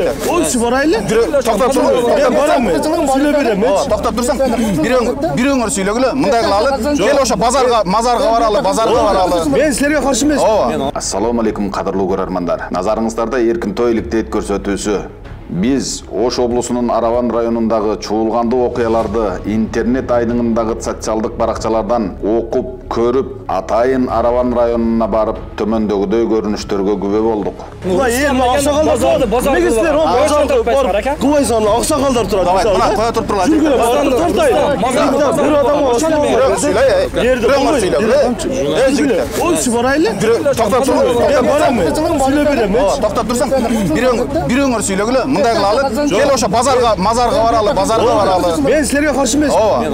Söyle. Olsun baraylı. Toktap dur. Ben baram mı? Söyle verem. Toktap dursan. Bir öngör söylөгülü. Мындай кылалы. Кел ошо мазарга баралы. Ben sizlerге каршы эмесмин. Assalomu alaykum qadrlуу көрөрмандар. Назарыңыздарда эркин той иликтейт көрсөтүүсү. Биз Ош облусунун Араван районундагы чуулгандуу окуяларды интернет айдыңындагы социалдык баракчалардан окуп, көрүп, атайын Араван районуна барып, төмөндөгүдөй көрүнүштөргө күбө болдук. Кулай эми аксакалдар турат. Неге силер кулайсың, аксакалдар турат. Давай, мына кое туруп тургула. Бир адам Олчу барайлы. Токтоп тур. Ben baram mı? Söyle verem. Токтоп турсаң, bir öngөр сүйлөгүлө. Мындай кылалы. Кел ошо мазарга баралы. Ben sizlerge karşı эмесмин.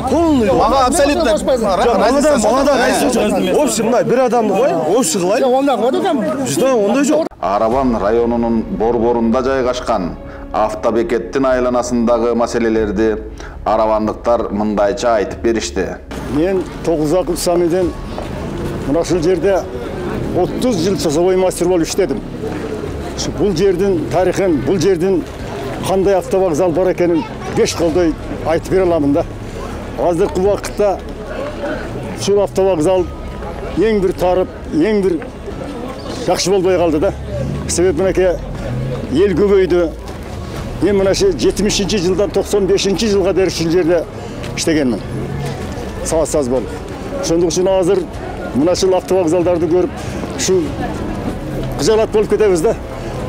Полный. Мага абсолютно. Мага да кайсы. Общий мына бир адамды кой, общий кылайлы. Ондай жок. Араван районунун борборунда жайгашкан автобекеттин айланасындагы маселелерди аравандыктар мындайча айтып беришти. Мен 9 акыл самиден мынашыл жерде 30 жыл часовой мастер болуп иштедим. Бул жердин тарихын, бул жердин кандай автовокзал бар экенин 5 колдой айтып бере аламын да. Азыркы убакытта ушул автовокзал эң бир тарып, эң бир жакшы болбой калды да. Себеп мынакей эл көбөйдү. Мен мына 70-жылдан 95-жылга дейин ушул жерде иштегенмин. Саз болуп. Ошондук үчүн азыр мынашыл автовокзалдарды көрүп, ушу кыжалат болуп кетебиз да.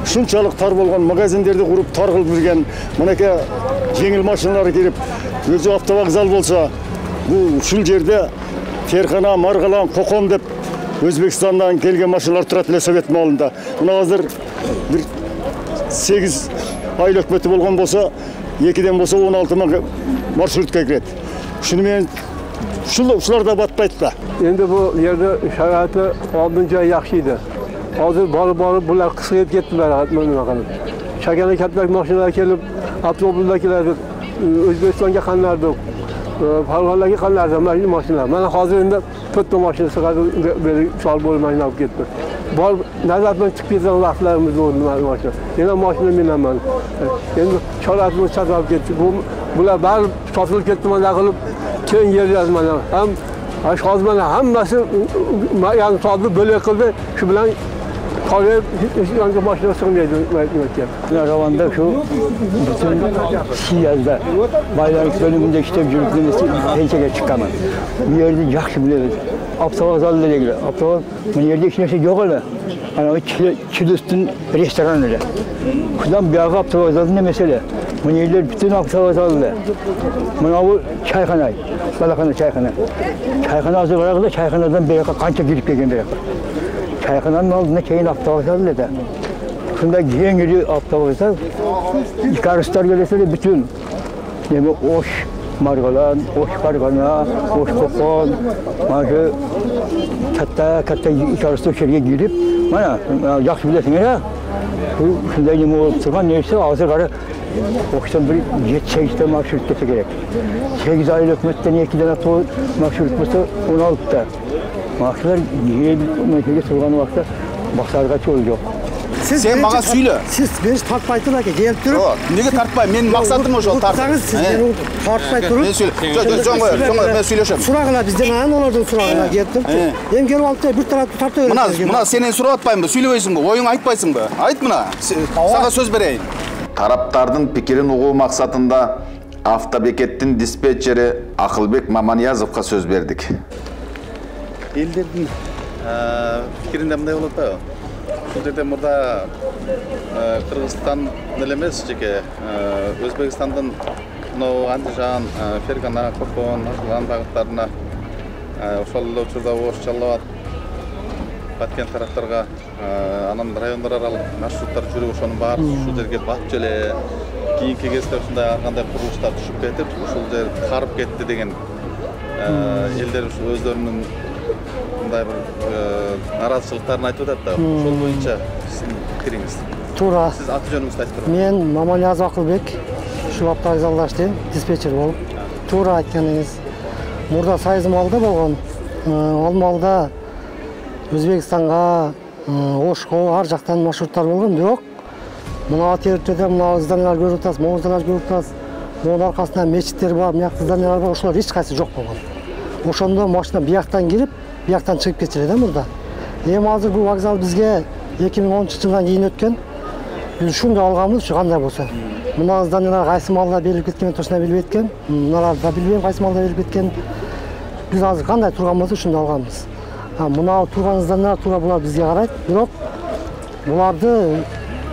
Шунчалык тар болгон магазиндерди куруп, тар кылып жүргөн мынакей жеңил машиналар кирип, өзү автовокзал болсо, бул ушул жерде Феркана, Маргалан, Кокон деп Өзбекстандан келген машиналар турат эле Совет маалында. Мына азыр бир 8 ай өкмөтү болгон болсо, 2ден болсо 16 мың маршрутка кирет. Ушуну мен ушулар да батпайт да. Endi bu yerde şarayatı aldınca yaxşıydı. Hazır barıp bular kısayıp gittiler nima qilib. Shagani kattalik mashinalar kelib, avtobusdagilar O'zbekistonga qanlardi. Farg'onaga qanlardi mana mashinalar. Mana hozir endi to'rtta mashinasi qadar sal bo'lmay olib ketdi. Bor nazardan chiqib ketgan vaqtlarimiz bo'ldi mana mashina. Yana mashina minaman. Endi shorayatimiz chaqirib ketdi. Bular bari sotilib ketdi mana qilib keyin yer yozmalar. Ham hozir mana hammasi yani soatni bo'lak qildi. Shu bilan Kavga yangi başına sığmaydı Mehmet'e. Aravanda şu bütün Siyaz'da bayrak bölümünde işte cürüklemesi heykele çıkamaz. Bir yerde yakşı biliriz. Avtovokzalda da geliyor. Bu yerde hiç şey yok öyle. Hani o Çilüstün restoran öyle. Şuradan bir arka avtovokzalda ne mesele? Bu yerler bütün avtovokzalda. Bu çaykhana, balakana çaykhana. Çaykhana hazır bırakıldı, çaykhanadan bir arka kança girip gelgen bir arka. Çayxananın altında keyin avtovokzal dedi. Şunda giyen geliyor avtovokzal. İkarıslar gelirse de bütün. Yani Oş Margalan, Oş Fargana, Oş Kokon, marka katta ikarıslar içeriye girip, bana yakşı bilesin ya. Şunda yine oturgan neyse ağzı karı Oş'tan bir 7-8'de marşrut geçse gerek. 8 ay hükümetten 2'den marşrut olsa 16'da. Maaşlar niye bir sorgan vakti baksargaç olacak. Sen maga söyle. Siz beni tartmaytın ki gelip durun. Nege tartpay? Men maksadım o tart. Siz beni tartmay durun. Ben söyle. Ben söyleyeceğim. Suragına bizden ayın onlardan suragına geldim. Hem gelip altta bir tarafta tartıyor. Mına senen surak atpayım mı? Söyleyeysin mi? Oyun aytpayсың mı? Ayt mına. Sana söz bereyim. Тараптардын пикирин угуу максатында автобекеттин диспетчери Акылбек Маманиязовго сөз бердик. Ellerдің fikirinde мындай болот да. Бул жерде мурда Кыргызстан эле эмес жеке Өзбекстандын мынау Андижан, Фергана, Кокон, Акылан багыттарына ошол эле учурда Ош, Жалал Абад, Баткен тараптарга анан райондар аралык маршруттар жүрүп ошонун баары ушул жерге батып эле кийинки кезде ушундай ар кандай курулуштар түшүп кетип ушул жер карып кетти деген элдер өздөрүнүн мындай бир наразычылыктарын айтып атат да. Ошол боюнча сиздин пикириңиз. Туура. Сиз аты жөнүңүздү айтып бериңиз. Мен Маманиязов Акылбек, ушул автовокзалда иштейм, диспетчер болуп. Туура айтканыңыз. Мурда сайыз маалда болгон. Ал маалда Өзбекстанга, Ошко ар жактан маршруттар болгон, бирок Мына территорияда мына зданиялар көрүп атасыз, могу зданиялар көрүп атасыз. Монун аркасында мечиттер бар, мыякта зданиялар бар, ошолор эч кайсы жок болгон. Ошондо машина бияктан кирип, бияктан чыгып кетчү да мурда. Эми азыр бул вокзал бизге 2010-жылдан кийин өткөн. Биз ушундай алганбыз, ушу кандай болсо. Мына зданиялар кайсы маалда берилип кеткен, точно билбей кеткен. Мыналарды да билбейм кайсы маалда берилип кеткен. Биз азыр кандай турганбыз, ушундай алганбыз. Мына турган зданиялар туура булар бизге карайт, бирок буларды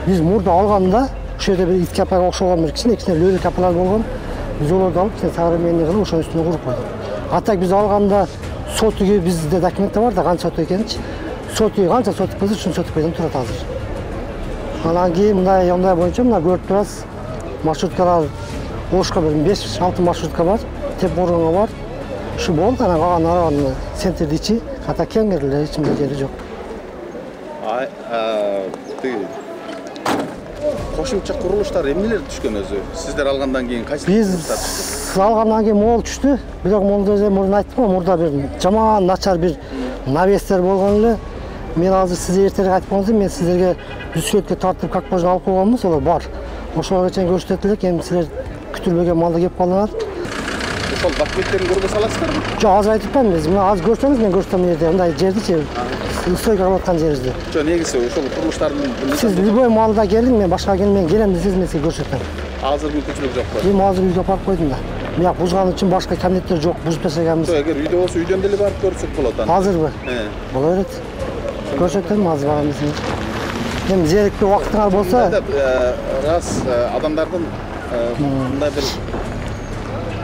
биз мурда алганда ошол жерде бир ит-капага окшогон бир кичине лөлө капалар болгон. Биз олорду алып, современный кылып ошонун үстүнө куруп койдук. Атак биз алганда сотуги бизде документте бар да, канча сотук экенчи. Сотуги канча сотук болсо ушул сотук менен турат азыр. Анан кийин мындай боюнча мына көрүп турасыз. Маршруткалар Ошко бир 5-6 маршрутка бар, Теп-Моргонго бар. Ушу болду, анан калган арабанын центрди ичи, ата кеңирлер, ичинде жери жок. Кошумча курулуштар эмнелер түшкөн өзү? Сиздер алгандан кийин кайсы? Биз алгандан кийин могул түштү. Бирок могул өзү мурун айттым го, мурда бир жаман начар бир навестер болгон эле. Мен азыр сизге эртерээк айтып коюңуз, мен сиздерге бүскөткө тартып как можно алып койгонбуз, олар бар. Ошолорго чейин көрсөтүп элек, эми силер күтүлбөгөн малда кеп калдыңар. Ошол документтерин көргө саласыздарбы? Жок, азыр айтып атпаймын биз. Мына азыр көрсөңүз, мен көрсөтөм жерде, мындай жердичи, стойка кылып аткан жерибизди. Жок, негизи ошол курулуштардын Сиз любой малда келиң, мен башка келмейм, келем десеңиз мен сизге көрсөтөм. азыр мүмкүнчүлүк жокпу? Эми азыр үйгө апарып койдум да. Мияк бузган үчүн башка кабинеттер жок, бузуп ташаганбыз. Жок, эгер үйдө болсо үйдөн деле барып көрсөк болот аны. Азырбы? Боло берет. Көрсөтөм азыр барам десеңиз. Эми зерикпе убактыңар болсо, раз адамдардын мындай бир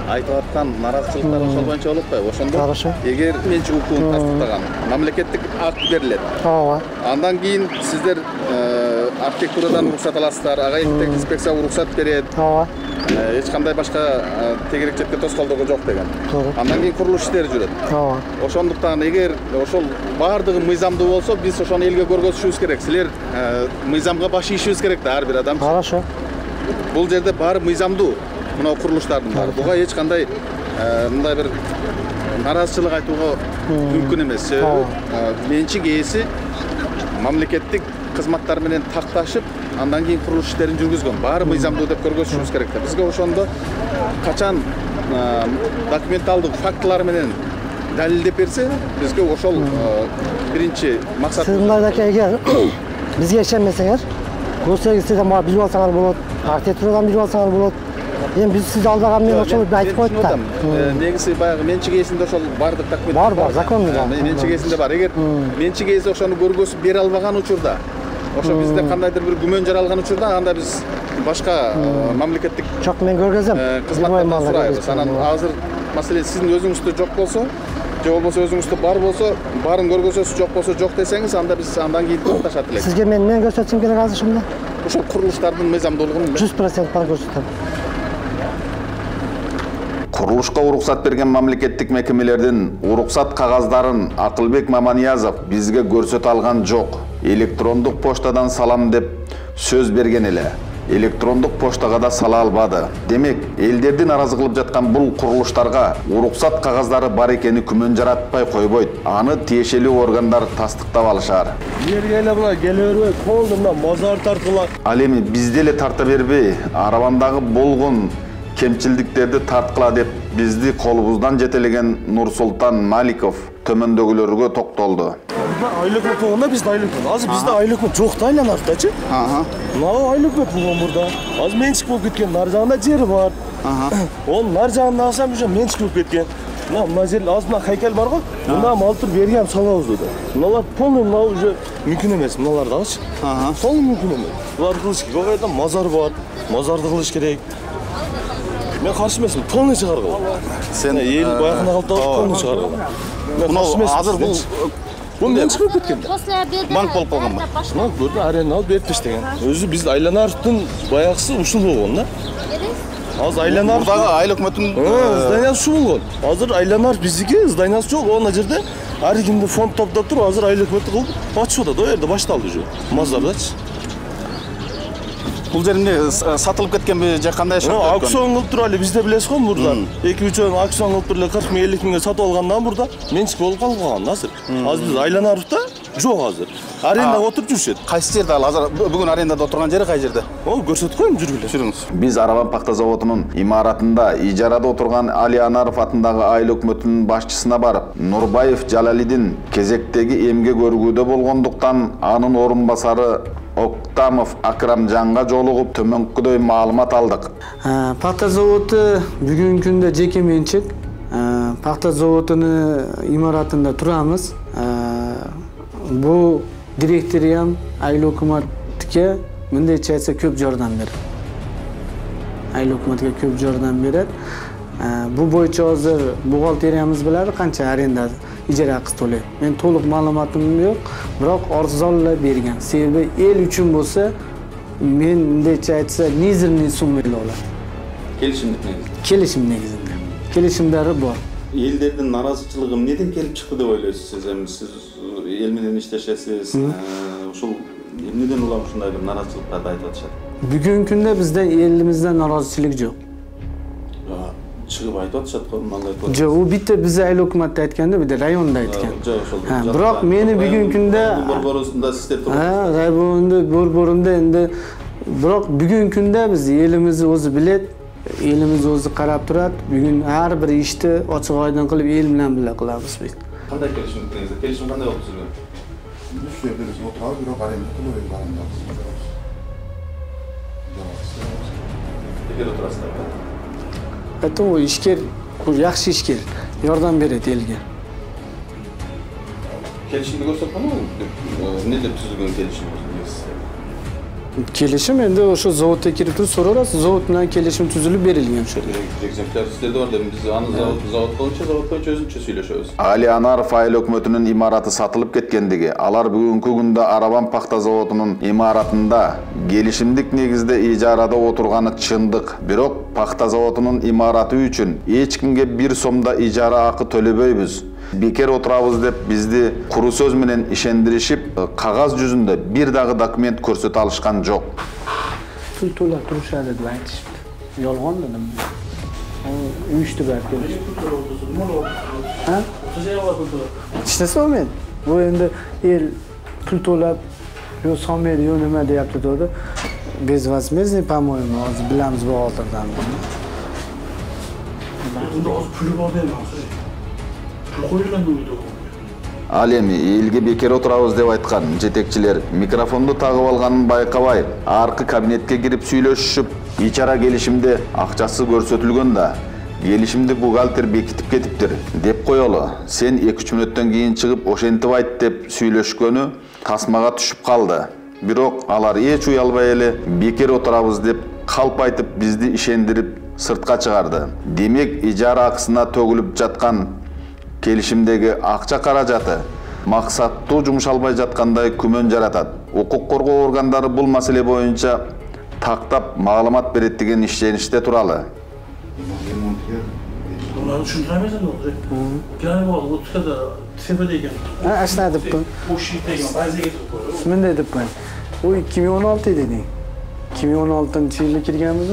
айтып аткан наразычылыктары ошол боюнча болуп атпайбы? Ошондо Хорошо. эгер менчик укугун тастыктаган мамлекеттик акт берилет. ооба. Андан кийин сиздер архитектурадан уруксат аласыздар, агайыктык инспекция уруксат берет. Ооба. Эч кандай башка тегерекчетке тоскоолдугу жок деген. Туура. Андан кийин курулуш иштери жүрөт. Ооба. Ошондуктан эгер ошол баардыгы мыйзамдуу болсо, биз ошону элге көргөзүшүбүз керек. Силер мыйзамга баш ийишибиз керек да, ар бир адам. Хорошо. Бул жерде баары мыйзамдуу. Мына курулуштардын баары. Буга эч кандай мындай бир наразычылык айтууга мүмкүн эмес. Менчик ээси мамлекеттик кызматтар менен такташып, андан кийин курулуш иштерин жүргүзгөн. Баары мыйзамдуу деп көргөзүшүбүз керек да. Бизге ошондо качан документалдык фактылар менен далилдеп берсе, бизге ошол биринчи максат. Сиз мындай эгер бизге ишенмесеңер, көзсегизден бара билип алсаңар болот, архитектурадан билип алсаңар болот. Эми биз сизди алдаган мен ошол айтып коет да. Негизи баягы менчик ээсинде ошол баардык документ бар, законный да. Менчик ээсинде бар. Эгер менчик ээси ошону көргөзүп бере албаган учурда, ошо бизде кандайдыр бир күмөн жаралган учурда, анда биз башка мамлекеттик Жок, мен көргөзөм. кызматтардан сурайбыз. Анан азыр маселе сиздин өзүңүздө жок болсо, же болбосо өзүңүздө бар болсо, баарын көргөзөсүз, жок болсо жок десеңиз, анда биз андан кийин токтошот элек. Сизге мен көрсөтсөм керек азыр ушунда. Ошол курулуштардын мыйзамдуулугун 100% бар көрсөтөм. Курулушка уруксат берген мамлекеттик мекемелердин уруксат кагаздарын Акылбек Маманиязов бизге көрсөтө алган жок. Электрондук поштадан салам деп сөз берген эле. Электрондук поштага да сала албады. Демек, элдерди наразы кылып жаткан бул курулуштарга уруксат кагаздары бар экени күмөн жаратпай койбойт. Аны тиешелүү органдар тастыктап алышар. Жерге эле мына келе бербей, колдумда мазар тартылат. Ал эми бизде эле тарта бербей, арабандагы болгон кемчилдиктерди тарткыла деп бизди колубуздан жетелеген Нурсултан Маликов төмөндөгүлөргө токтолду. Айлыкмет болгондо бизде айлыкмет. Азыр бизде айлыкмет жок да, айланардачы. Мына айлыкмет болгон мурда. Азыр менчик болуп кеткен, нар жагында жери бар. Ол нар жагында алсам уже менчик болуп кеткен. Мына жер азыр мына хайкел бар го. Мына малтыр бергем салабыз деди. Мыналар полный, мына уже мүмкүн эмес, мыналарды алчы. Сол мүмкүн эмес. Булар кылыш керек. Ого жерде мазар бар. Мазарды кылыш керек. Мен каршы эмесмин, полный чыгаргыла. Сен эл баягына калып полный чыгаргыла. Азыр бул менчик болуп кеткен. банк болуп калганбы? Мына көрдү, аренда алып берип таштаган. Өзү биз Айланардын баягысы ушул болгон да. Азыр Айланард мурдагы айыл өкмөтүнүн зданиясы ушул болгон. Азыр Айланард биздики зданиясы жок. Ана жерде ар кимди фонд топтоп туруп, азыр айыл өкмөтү кылып ачып атат. О жерде башталды уже. Мазардачы. бул жеринде сатылып кеткенби же кандай шарт? Аукцион кылып туруп эле бизде билесиз го мурда. 2-3 аукцион кылып туруп эле 40 миң 50 миңге сатып алгандан мурда менчик болуп калган азыр. Азыр биз Айланардта жок азыр. Арендага отуруп жүрүшөт. Кайсы жерде ал азыр бүгүн арендада отурган жери кай жерде? О, көрсөтүп коем, жүргүлө. Жүрүңүз. Биз Арабан пахта заводунун имаратында ижарада отурган Али Анаров атындагы айыл өкмөтүнүн башчысына барып, Нурбаев Жалалидин кезектеги эмгек өргүүдө болгондуктан анын орун басары Октамов Акрамжанга жолугуп төмөнкүдөй маалымат алдык. Пахта заводу бүгүнкү күндө жеке менчик. Пахта заводунун имаратында турамыз. Бул директори ham айыл өкмөткө мындайча айтса көп жардам берет. Айыл өкмөткө көп жардам берет. Бул боюнча азыр бухгалтериямыз билет канча аренда ижара акысы төлөйт. Мен толук маалыматым жок, бирок арзон эле берген. Себеби эл үчүн болсо мен мындайча айтса мизерный сумма эле болот. Келишимдик негизде. Келишим негизинде. Келишимдери бар. Элдердин наразычылыгы эмнеден келип чыкты деп ойлойсуз? Сиз эл менен иштешесиз. Ушул эмнеден улам ушундай бир наразычылыктарды айтып атышат? Бүгүнкү күндө бизде элимизде наразычылык жок. Чыгып айтып атышат го, мындай айтып атышат. Жок, у битте биз айыл өкмөттө айтканда, бизде районда айткан. Жок, ошол. Бирок мени бүгүнкү күндө борборунда сиздер турат. районда борборунда энди бирок бүгүнкү күндө биз элимиз өзү билет. Elimiz o'zi qarab turadi. Bugun har bir ishni ochiq oydin qilib el bilan birga qilamiz biz. Qanday kelishimdingiz? Kelishim qanday bo'ldi sizga? Biz yerimiz o'tirib, biroq arenda to'laymiz baramiz. Nega o'tirasizlar? Hatto u ishker, bu yaxshi ishker, yordam beradi elga. Kelishimni ko'rsatmadimi? Ne deb tuzilgan kelishim o'zingiz? Kelishim endi o'sha zavodga kirib turib so'rarasiz, zavod bilan kelishim tuzilib berilgan o'sha. Ekzemplyar sizlarda bor dedim. Biz аны zavod boyuncha o'zimcha сөйлөшөбүz. Али Анаров айыл өкмөтүнүн имараты сатылып кеткендиги, алар бүгүнкү күндө Арабан пахта заводунун имаратында келишимдик негизде ижарада отурганы чындык. Бирок пахта заводунун имараты үчүн эч кимге 1 сомдо ижара акы төлөбөйбүз. Бекер отурабыз деп бизди куру сөз менен ишендиришип, кагаз жүзүндө бир дагы документ көрсөтө алышкан жок. Pul to'lab turishadi deb aytishibdi. Yolg'on dedim. Uyushdi balki. Ha? Ishlasa olmaydi. Bu endi el pul to'lab yo solmaydi, yo nima deyapti dedi. Bezvazmezniy, по-моему, hozir bilamiz bu hozirdan. Unda hozir puli bor deyman. Ал эми элге бекер отурабыз деп айткан жетекчилер микрофонду тагып алганын байкабай, аркы кабинетке кирип сүйлөшүшүп, ичара келишимде акчасы көрсөтүлгөн да, келишимди бухгалтер бекитип кетиптир деп коелу. Сен 2-3 мүнөттөн кийин чыгып ошентип айт деп сүйлөшкөнү тасмага түшүп калды. Бирок алар эч уялбай эле бекер отурабыз деп калп айтып бизди ишендирип сыртка чыгарды. Демек ижара акысына төгүлүп жаткан келишимдеги акча каражаты максаттуу жумшалбай жаткандай күмөн жаратат. Укук коргоо органдары бул маселе боюнча тактап маалымат берет деген ишеничте туралы. Bunları düşündüremez mi olacak? Yani bu otuda tepedeyken. Aşağı edip bu. O şiitteyken bazı getirip koyuyor. Men de edip bu. O 2016 dedi. 2016-yılda kirganmiz.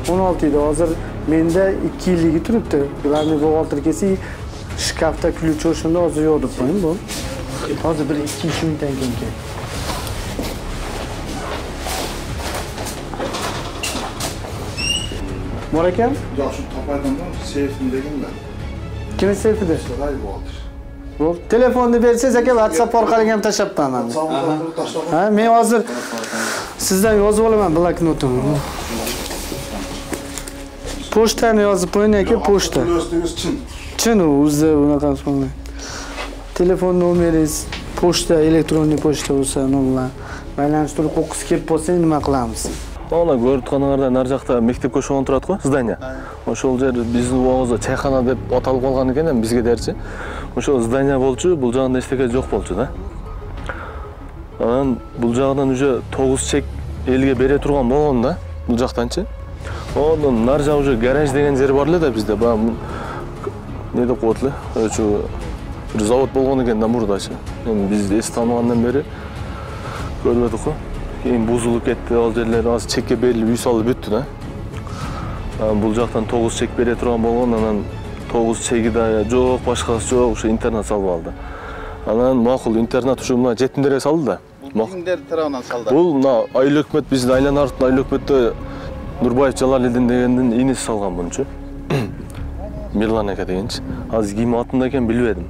16 yilda hozir menda 2 yillik turibdi. Ularni buxgalter kelsa shkafda ключ o'shanda hozir yo'q deb qo'ying bu. Hozir bir 2-3 minutdan keyin kel. Bor ekan? Yo'q, shu topaydimdan seyfim degan-da. Kim seyfida? Solay bo'ldi. Bu telefonni bersangiz aka WhatsApp orqali ham tashlab qo'yaman. Ha, men hozir sizdan yozib olaman bloknotimni. Pochtani yozib qo'ying aka, pochta. O'zingiz chin. Chin o'zi unaqa bo'lmaydi. Telefon nomeringiz, pochta, elektronniy pochta bo'lsa, nollar. Байланышты qo'qqisi kelib qolsa, nima qilamiz? Ona ko'rib turganlarda nar жақта мектепке шоғын тұрады ғой, здание. Ошол жер биздин убагыбызда чайхана деп аталып калган экен, бизге дерчи. Ошол здание болчу, бул жагында эчтеке жок болчу да. Анан бул жагынан уже 9 чек элге бере турган болгон да, бул жактанчы. Одан нар жак уже гараж деген жер бар эле да бизде. Баягы не деп коет эле, ошо бир завод болгон экен да мурдачы. Эми биз эс таангандан бери көрбөдүк го. Кейін бузулуп кетти, ал жерлер аз чекке берилип үй салып бүттү да. Бул жактан 9 чек бере турган болгон, анан 9 чеги да жок, башкасы жок, ошо интернат салып алды. Анан макул интернат ушу мына жетимдерге салды да. Кимдер тарабынан салды? Бул мына айыл өкмөт, биздин Айлан Арыктын айыл өкмөтү Нурбаев Жалалидин дегендин инеси салган bunчу. Мирлан ака дегенчи. Азыр ким атында экен билбедим.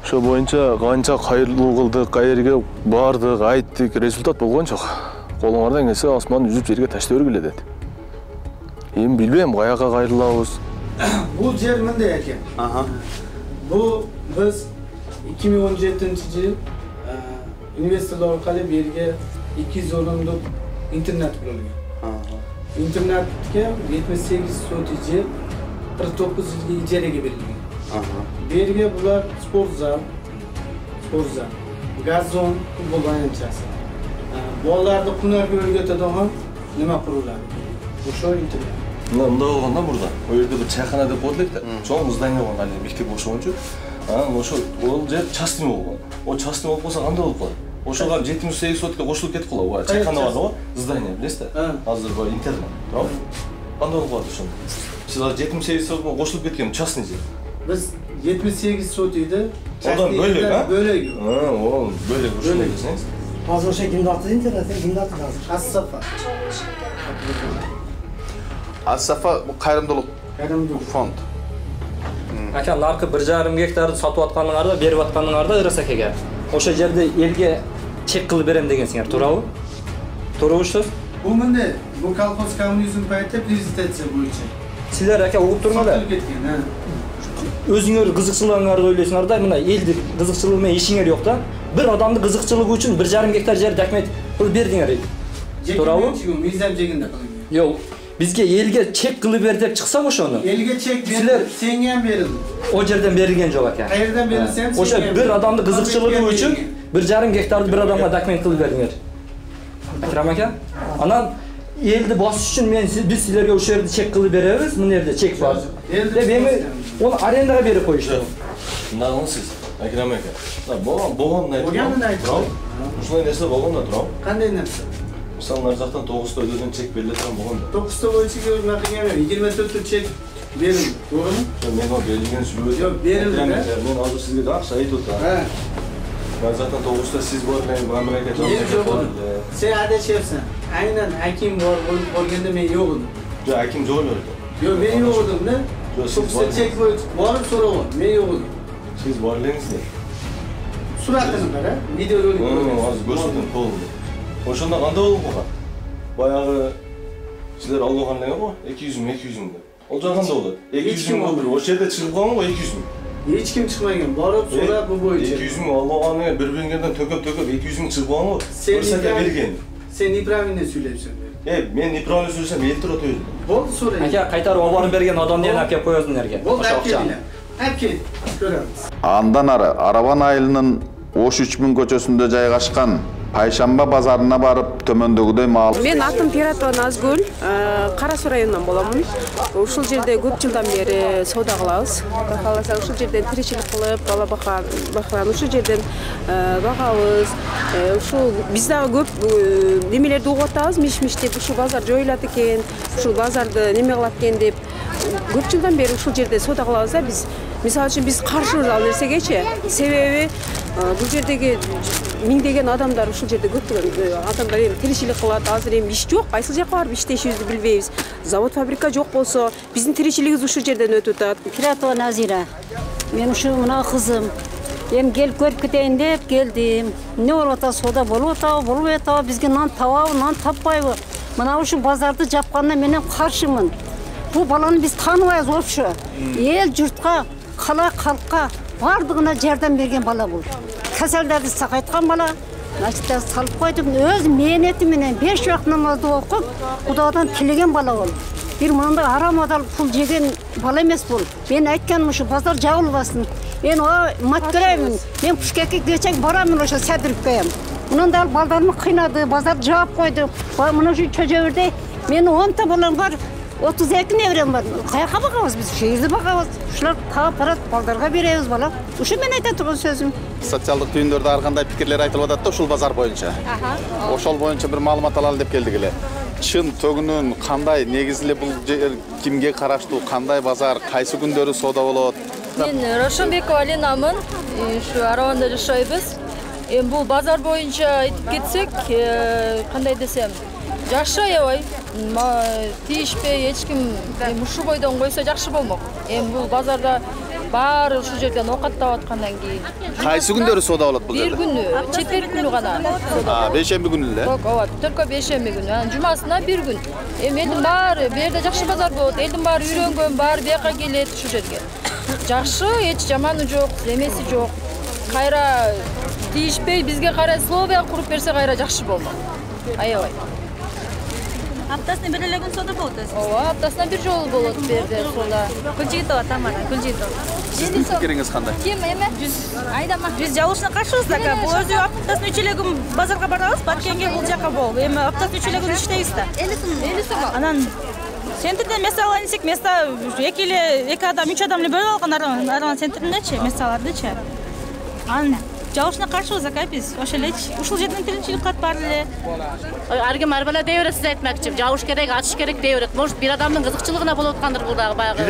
Ошо боюнча канча кайрылуу кылдык, кайерге бардык, айттык, результат болгон жок. Колуңардан келсе асман үзүп жерге таштап бергиле деди. Эми билбейм каяка кайрылабыз. Бул жер мындай экен. Бул биз 2017-жыл инвесторлор оркалуу берге 200 орындык интернет курулган. Интернетке 78 сотый жер 49 жылга ижареге берилген. Берге булар спортзал, газон, футбол аянтчасы. Балдарды кунарга өргөтөдөгөн неме курулат. Ошо интернет. Мында болгондо мурда. О жерде бир чайкана деп коет элек да. Чоң здание болгон, али мектеп ошогончу. Ошо ол жер частный болгон. О частный болуп калса кандай болуп калат? Ошого 78 сотка кошулуп кетип калабы? Чайкана бар го, здание, билесиз да? Азыр бу интернет, туурабы? Кандай болуп калат ошондо? Сиз азыр 78 сотка кошулуп кеткен частный жер. Biz 78 sotuydu. Odan bölük ha? Bölük. O bölük uşun deseniz. Hazır şey kimde attı internete, kimde attı hazır? As-Safa. As-Safa bu kayırımdılık fond. Aka narkı 1,5 гектарды сатып атканыңарда, берип атканыңарда ырысакеге. Ошо жерде элге чек кылып берем дегенсиңер, туурабы? Туурабы сөз? Бул мындай, бул колхоз коммунизм пайты презентация боюнча. Силер ака угуп турмаңдар. Өзүңөр кызыкчылыгыңарды ойлойсуңар да, мына элди кызыкчылыгы менен ишиңер жок да. Бир адамды кызыкчылыгы үчүн 1,5 гектар жер документ кылып бердиңер. Туурабы? Мыйзам жегинде кылып. Жок. Бизге элге чек кылып бер деп чыксак ошону. Элге чек бер, сенге ham berildi. О жерден берилген жок ака. Кайерден берилсе ham ошо бир адамды кызыкчылыгы үчүн 1,5 гектарды бир адамга документ кылып бердиңер. Акрам ака. Анан элди басыш үчүн биз силерге ошол жерде чек кылып беребиз, мына жерде чек бар. Деп эми onu арендага берип коюшту. Мынагыңыз сиз, Акрам ака. Болгонун айтып. Ушундай нерсе болгон да турабы? Кандай нерсе? Мисалы нар жактан 9 өдөн чек бериле турган болгон да. 9 боюнча мынакы 24 чек берилди. Тоогуру? Мен о берилген сүйлөдүм. Жок, берилди. Мен азыр сизге акча айтып атам. Мен жактан 9 сиз бар менен мамлекет жок. Sen adashayapsan. Aynan hakim bor bo'lib qolganda men yo'q edim. Yo'q, hakim joy berdi. Yo'q, men yo'q edim-da. Siz chek bo'yicha borib so'ragan. Men yo'q edim. Siz borlaringizda. Suratini qara, videorolik ko'rasiz. Hozir ko'rsating to'g'ri. O'shanda qanday bo'lib qolgan? Boyag'i sizlar olganlar bor, 200 ming deb. Ол жаганда болот. 200 миң бир ошол жерде чыгып калган го 200 миң. Эч ким чыкпаган. Барып сурап бу боюнча. 200 миң алганга бир бергенден төкөп 200 миң чыгып калган го. Көрсөтө берген. Sen неправильно söyleyipsin. Men неправильно söylesem eltira ötөydüm. Болду сурай. Ака кайтарып алып берген адамды эне алып коёсуң нерге. Болду акчаны. Алып кел. Көрөбүз. Андан ары Арабан айылынын Ош 3000 көчөсүндө жайгашкан Пайшамба базарына барып төмөндөгүдөй маалымат. Мен атым Пиратова Назгүл, Кара Суу районунан боломун. Ушул жерде көп жылдан бери соода кылабыз. Каласа ушул жерден тиричилик кылып, бала баккан, ушул жерден багабыз. Ушул биз дагы көп немелерди угуп атабыз, миш-миш деп ушул базар жоюлат экен, ушул базарды неме кылат экен деп көп жылдан бери ушул жерде соода кылабыз да биз. Мисалы үчүн биз каршыбыз ал нерсегечи. Себеби бул жердеги миңдеген адамдар ушул жерде көптөгөн адамдар эми тиричилик кылат. Азыр эми иш жок, кайсы жака барып иштешибизди билбейбиз. Завод, фабрика жок болсо, биздин тиричилигибиз ушул жерден өтүп атат. Пиратова Назира. Мен ушул мына кызым. Эми келип көрүп кетейин деп келдим. Эмне болуп атат? Соода болуп атабы? Бизге нан табабы, нан таппайбы? Мына ушул базарды жапканда менен каршымын. Бул баланы биз тааныбайбыз вообще. Эл журтка, кала калкка бардыгына жардам берген бала бул. Каселдерди сакайткан бала. Значит, салып койдум. Өз мээнети менен 5 убакыт намазды окуп, Кудайдан тилеген бала бул. Бир мындай арам адал пул жеген бала эмес бул. Мен айтканым ушу базар жабылбасын. Мен маткалаймын. Мен Пушкекке кечек барамын ошо Садыровкага. Мындай балдарымды кыйнады, базар жаап койду. Мына ушу чөжөбүрдө менин 10 та балам бар. 32 неврем бар. Каяка багабыз биз? Ушул жерде багабыз. Ушулар таап барат, балдарга беребиз бала. Ушу мен айта турган сөзүм. Социалдык түйүндөрдө ар кандай пикирлер айтылып атат да ушул базар боюнча. Ошол боюнча бир маалымат алалы деп келдик эле. Чын төгүнүн кандай, негизиле бул жер кимге караштуу, кандай базар, кайсы күндөрү соода болот? Мен Рошонбекова Аленамын. Ушу Араванда жашайбыз. Эми бул базар боюнча айтып кетсек, кандай десем, жакшы аябай. Тийишпей эч ким ушу бойдон койсо жакшы болмок. Эми бул базарда баары ушул жерден оокаттап аткандан кийин. Кайсы күндөрү соода болот бул жерде? Бир күнү, четверг күнү гана. Бейшемби күнү эле? Ооба, только бейшемби күнү. Жумасына бир күн. Эми элдин баары, бу жерде жакшы базар болот. Элдин баары үйрөнгөн, баары бияка келет ушул жерге. Жакшы, эч жаманы жок, эмеси жок. Кайра тийишпей бизге кайра словия куруп берсе кайра жакшы болмок. Аябай. Аптасына бир эле күн соода болот өзү. Ооба, аптасына бир жолу болот бу жерде соода. Гүлжигитова Тамара, Гүлжигитова. Сиздин пикириңиз кандай? Ким эме? Айдама. Биз жабылышына каршыбыз да. Бул өзү аптасына 3 эле күн базарга барабыз, барткенге бул жака болуп. Эми аптасына 3 эле күн иштейбиз да. 50 сом. Анан центрден место алайын десек, место 2 адам, 3 адам эле бөлүп алган арман центринечи, месталардычы. Анан жабылышына каршыбыз ака биз. Ошол элечи. Ушул жерден тиричилик кат бар эле. Ар ким ар бала дей берет, сиз айтмакчы. Жабыш керек, ачыш керек дей берет. Может, бир адамдын кызыкчылыгына болуп аткандыр бул дагы баягы.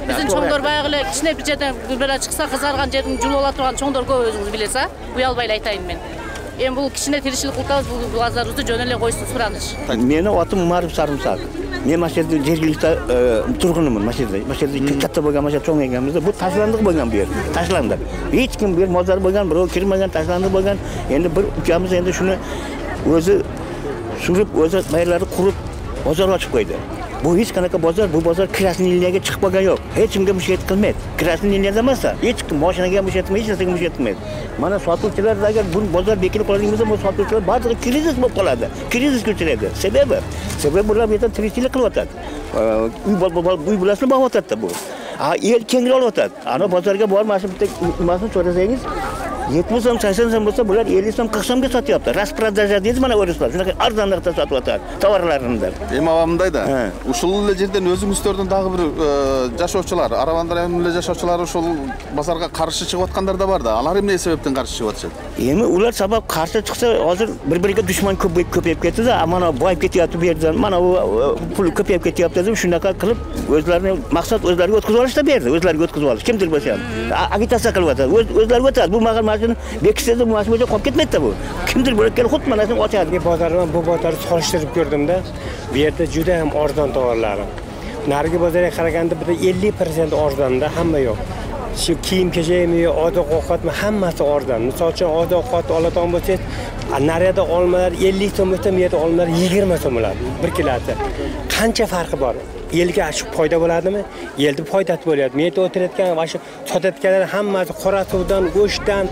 Биздин чоңдор баягы эле кичине бир жерден бир бала чыкса кызарган жердин жулуп ала турган чоңдор көп өзүңүз билесиз, а? Уялбай эле айтайын мен. Эми бул кичине тиричилик кылабыз, бул базарыбызды жөн эле койсун сураныч. Мени атым Умаров Сарымсак. Мен машинада жергиликтүү тургунумун, машинада катта болгон машина чоң экенбиз. Бул ташландык болгон бу жер. Ташланды. Эч ким бир мозар болгон, бирөө кирмеген, ташланды болгон. Энди бир учамыз энди шуну өзү сүрүп, өзү майырларды куруп базар ачып койду. Бу эч канака базар, бу базар красный линияга чыкпаган жок. Эч кимге мушет кылмайт. Красный линияда эмаса, эч ким машинага мушет кылмайт, эч нерсеге мушет кылмайт. Мана сатуучулар дагы бул базар бекилип калган кезде, бул сатуучулар баардыгы кризис болуп калады. Кризис көчүрөдү. Себеби булар бетен тиричилик кылып атат. Үй буласын багып атат да бу. А эл кеңири алып атат. Аны базарга бармасын бит масын чорасаңыз 70 сом, 80 сом болса, булар 50 сом, 40 сомга сатыпты. Распродажа дейбиз мана орыстар. Жана арзаныракта сатып атат товарларында. Эми абамындай да. Ушул эле жерден өзүңүздөрдүн дагы бир жашоочулар, Араван районунун эле жашоочулары ушул базарга каршы чыгып аткандар да бар да. Алар эмне себептен каршы чыгып атышат? Эми улар сабап каршы чыкса, азыр бири-бириге душман көпөйүп кетти да. Мана байып кетип берди. Мана пул көпөйүп кетип деп шунака кылып, өзлөрүнүн максат өзлөрүгө өткүзүп алышты берди. Өзлөрүгө өткүзүп алыш. Кимдир болсо, агитация кылып атат. Өзлөрүгө атат. Бул магал bekisede bu maşın koyup gitmedi de bu. Kimdir böyle gel hut manasını açar. Bu bozarı çalıştırıp gördüm de bir yerde juda hem arzon tovarlar. Nargi bozara qaraganda bir 50% arzonda hamma yo'q. Shu kiyim kechaymi, oziq ovqatmi hammasi arzon. Misol uchun oziq ovqat oladigan bo'lsangiz, narada olmalar 50 so'm bo'lsa, bu yerda olmalar 20 so'm bo'ladi. 1 kilosi. Qancha farqi bor? Elga shu foyda bo'ladimi? Elda foydasi bo'ladi. Men yerda o'tirayotgan va shu sotayotganlar hammasi qora suvdan, go'shtdan,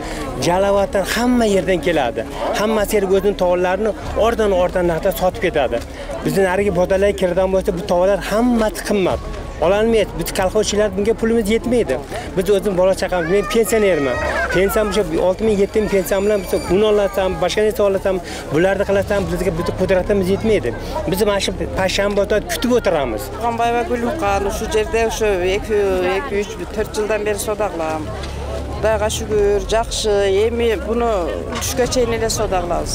jalavatdan hamma yerdan keladi. Hammasi yerga o'zining tovarlarini ordan narxda sotib ketadi. Bizning narigi bozorlarga kiradigan bo'lsa, bu tovarlar hammasi qimmat. Ololmaydi. Biz kolxozchilar bunga pulimiz yetmaydi. Biz o'zim bola chaqamiz, men pensionerman. Pensiyam o'sha 6000-7000 pensiyam bilan biz un olatsam, boshqa narsa olatsam, bularni qilasam, bizga qudratimiz yetmaydi. Biz mana shu payshanba kutib o'tiramiz. Qonbayeva Gulxan shu yerda o'sha 2-3-4 yildan beri savdo qilaman. Xudoga shukr, yaxshi. Endi buni tushga chayin ele savdo qilamiz.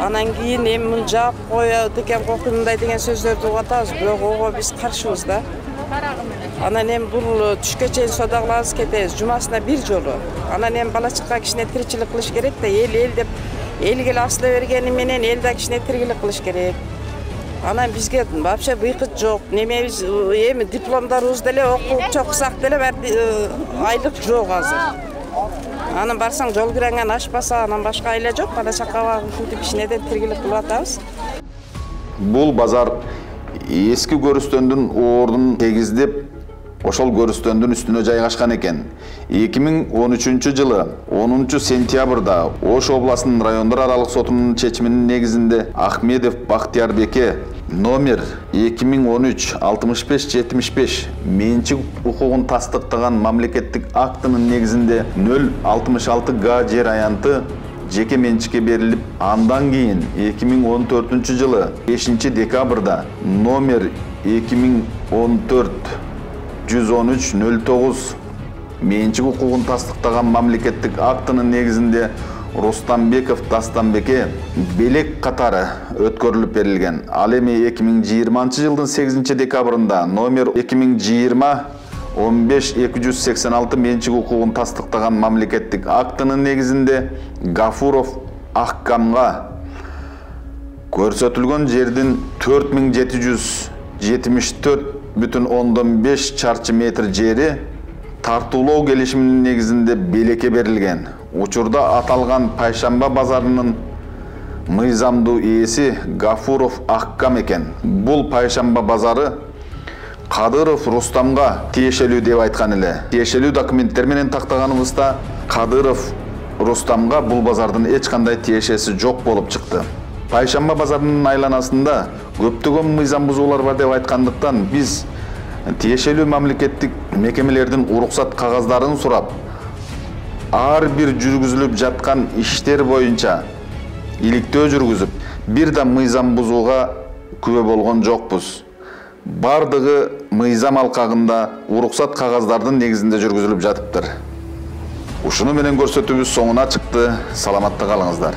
Anan keyin endi buni javob qo'yadi ekan, qo'qinday degan so'zlarni o'qitamiz. Biroq o'g'o biz qarshimiz da. Anan endi bu tushga chayin savdo qilamiz, ketamiz. Jumasida bir jolu. Anan endi bola chiqqan kishini tirikchilik qilish kerak da, el deb elga asla bergani menen elda kishini tirikchilik qilish kerak. Anan bizga вообще выход жоқ. Неме biz эми дипломдарыбызды эле окуп чоксак деле айлык жок азыр. Анан барсаң жол киреңен ашпаса, анан башка айла жок. Бала чакага ушинтип кичинеден тиргилик кылып атабыз. Бул базар эски көрүстөндүн ордун тегиздеп, ошол көрүстөндүн үстүнө жайгашкан экен. 2013-жылы 10-сентябрда Ош областынын райондор аралык сотунун чечиминин негизинде Ахмедов Бактиярбеке номер 2013-65-75 менчик укугун тастыктаган мамлекеттик актынын негизинде 066 га жер аянты жеке менчикке берилип, андан кийин 2014-жылы 5-декабрда номер 2014-113-09 менчик укугун тастыктаган мамлекеттик актынын негизинде Рустамбеков Дастанбеке белек катары өткөрүлүп берилген. Ал эми 2020-жылдын 8-декабрында номер 2020 15.286 менчик укугун тастыктаган мамлекеттик актынын негизинде Гафуров Аккамга көрсөтүлгөн жердин 4774,5 чарчы метр жери тартуулоо келишиминин негизинде белекке берилген. Учурда аталган Пайшамба базарынын мыйзамдуу ээси Гафуров Аккам экен. Бул Пайшамба базары Кадыров Рустамга тиешелүү деп айткан эле. Тиешелүү документтер менен тактаганыбызда Кадыров Рустамга бул базардын эч кандай тиешеси жок болуп чыкты. Пайшамба базарынын айланасында көптөгөн мыйзам бузуулар бар деп айткандыктан биз тиешелүү мамлекеттик мекемелердин уруксат кагаздарын сурап, ар бир жүргүзүлүп жаткан иштер боюнча иликтөө жүргүзүп, бир да мыйзам бузууга күбө болгон жокпуз. Бардыгы мыйзам алкагында уруксат кагаздардын негизинде жүргүзүлүп жатыптыр. Ушуну менен көрсөтүүбүз соңуна чыкты. Саламатта калыңыздар.